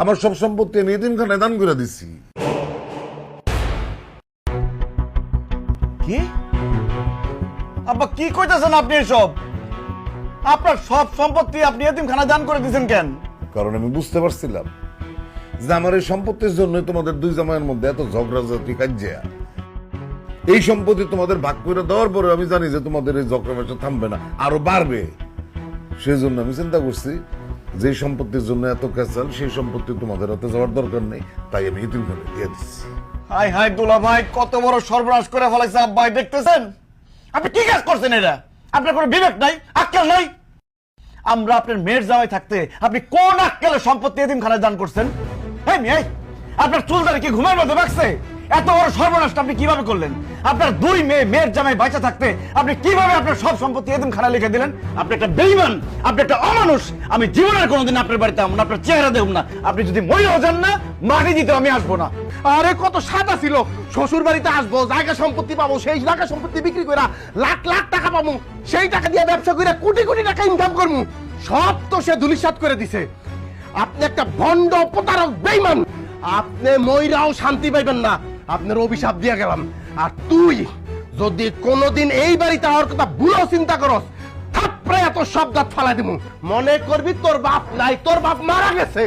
আমার সব সম্পত্তি আমি এতিমখানায় দান করে দিছি। কি আব্বা কি কইতাছেন আপনি? এসব আপনার সব সম্পত্তি আপনি এতিমখানায় দান করে দিয়েছেন কেন? কারণ আমি বুঝতে পারছিলাম যে আমার এই সম্পত্তির জন্য তোমাদের দুই জামাইয়ের মধ্যে এত ঝগড়াঝাটি কাজিয়া। এই সম্পত্তি তোমাদের ভাগ করে দেওয়ার পরে আমি জানি যে তোমাদের এই ঝগড়াটা থামবে না, আরো বাড়বে। সেই জন্য আমি চিন্তা করছি যে সম্পত্তির জন্য এত ক্যাচাল, সেই সম্পত্তি তোমাদের হাতে যাওয়ার দরকার নেই, তাই আমি এতিমখানায় দিয়ে দিচ্ছি। হাই হাই দুলা ভাই, কত বড় সর্বনাশ করে ফেলাইছে আব্বা। দেখতেছেন আপনি কি কাজ করছেন? এটা আপনার কোনো বিবেক নাই, আক্কেল নাই। আমরা আপনার মেয়ের জামাই থাকতে আপনি কোন আক্কেলে সম্পত্তি এতিমখানায় দান করছেন? আপনার চুলদারি কি ঘুমের মধ্যে বাঁচছে? এত বড় সর্বনাশটা আপনি কিভাবে করলেন? আপনার দুই মেয়ের জামাই বাঁচা থাকতে আপনি কিভাবে আপনার সব সম্পত্তি এতিমখানায় লিখে দিলেন? আপনি একটা বেঈমান, আপনি একটা অমানুষ। আমি জীবনের কোনোদিন আপনার বাড়িতে আমন, আপনার চেহারা দেখব না। আপনি যদি মরেও যান না, মাটি দিতে আমি আসবো না। আরে কত সাদা ছিল, শ্বশুর বাড়িতে আসবো, জায়গা সম্পত্তি পাবো, সেই জায়গা সম্পত্তি বিক্রি করে লাখ লাখ টাকা পাবো, সেই টাকা দিয়ে ব্যবসা করে কোটি কোটি টাকা ইনকাম করবো, সব তো সে ধুলিসাৎ করে দিছে। আপনি একটা ভণ্ড প্রতারক বেঈমান। আপনি মইরাও শান্তি পাইবেন না, আপনার অভিশাপ দিয়ে গেলাম। আর তুই যদি কোনোদিন এই বাড়িতে আমার কথা ভুলেও চিন্তা করস, থাপড়ে এত সব দাঁত ফালাই দিব। মনে করবি তোর বাপ নাই, তোর বাপ মারা গেছে।